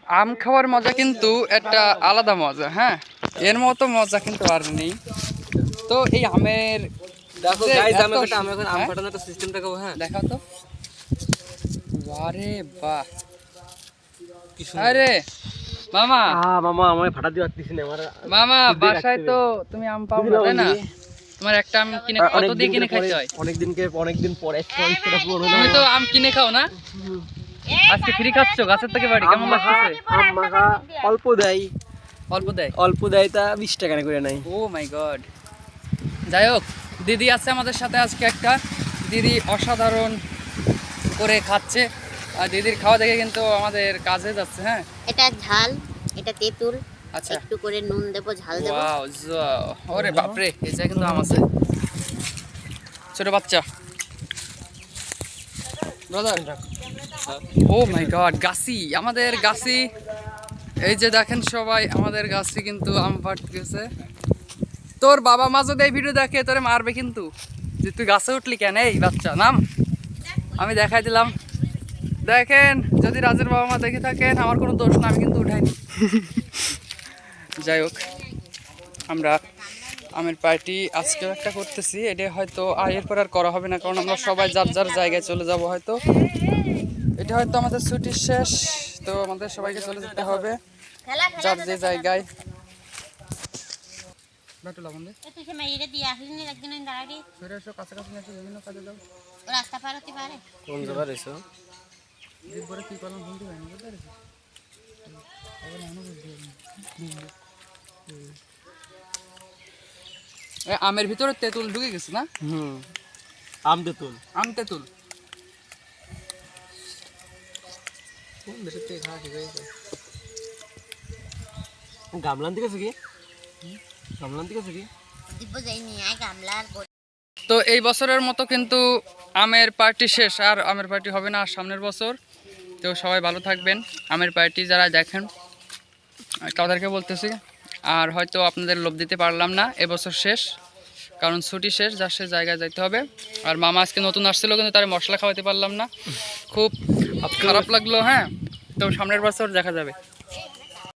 আম খাওয়ার মজা কিন্তু একটা আলাদা মজা, হ্যাঁ, এর মতো মজা কিন্তু আর নেই। তো এই আমের দেখো যে গাইস, এত আমি এখন আম হ্যাঁ? ফাটানোর একটা সিস্টেম দেখাবো। হ্যাঁ, দেখাও তো। আরে বাহ, কি সুন্দর। আরে মামা, মামা আমায় ফাটা দিয়ে পারতেছি না আমার। মামা বাসায় তো তুমি আম পাও না তাই না? তোমার একটা আম কিনে কত দিয়ে কিনে খাইতে হয়? অনেকদিন পরে তুমি তো আম কিনে খাও না, আজকে ফ্রি খাচ্ছ গাছের থেকে বাড়ি, কেমন লাগতেছে? আম মাখা অল্প দেয়, অল্প দেয় তা 20 টাকা করে নাই। ও মাই গড। যাই হোক, দিদি আছে আমাদের সাথে আজকে একটা, দিদি অসাধারণ করে খাচ্ছে, আর দিদির খাওয়া দেখে কিন্তু আমাদের কাজে যাচ্ছে। হ্যাঁ, এটা ঝাল, এটা তেঁতুল। আচ্ছা, একটু করে নুন দেবো, ঝাল দেবো। ওয়াও, ওরে বাপরে, এই জায়গায় কিন্তু আম আছে। ছোট বাচ্চা ব্রাদার, ও মাই গড, গাছি, আমাদের গাছি, এই যে দেখেন সবাই, আমাদের গাছি কিন্তু আম ফাটতেছে। তোর বাবা মা যদি এই ভিডিও দেখে তোরে মারবে কিন্তু, যে তুই গাছে উঠলি কেন, এই বাচ্চা নাম। আমি দেখাই দিলাম, দেখেন যদি রাজের বাবা মা দেখে থাকেন, আমার কোনো দোষ না, আমি কিন্তু উঠাইনি। যাই হোক, আমরা আমের পার্টি আজকেও একটা করতেছি, এটা হয়তো এরপর আর করা হবে না, কারণ আমরা সবাই যার যার জায়গায় চলে যাব হয়তো। এটা হয়তো আমাদের ছুটির শেষ, তো আমাদের সবাইকে চলে যেতে হবে যার যে জায়গায়। কাছাকাছি বিভিন্ন কাজে যাও। রাস্তা পার হতে পারে। কোন জায়গা রইছো? কি করলাম ভুলতে পারি না, আমের ভিতরে তেঁতুল ঢুকে গেছে না? আম তেঁতুল। আম তেঁতুল কোন দেশের থেকে খাওয়া ঠিক হয়েছে? গামলান থেকে কি? গামলান থেকে কি? দিব যাইনি, আই গামলার। তো এই বছরের মতো কিন্তু আমের পার্টি শেষ, আর আমের পার্টি হবে না আর সামনের বছর। তো সবাই ভালো থাকবেন, আমের পার্টি যারা দেখেন তাদেরকে বলতেছি, আর হয়তো আপনাদের লোভ দিতে পারলাম না, এবছর শেষ, কারণ ছুটি শেষ, যার সে জায়গায় যাইতে হবে। আর মামা আজকে নতুন আসছিল কিন্তু তার মশলা খাওয়াতে পারলাম না, খুব খারাপ লাগলো। হ্যাঁ, তো সামনের বছর দেখা যাবে।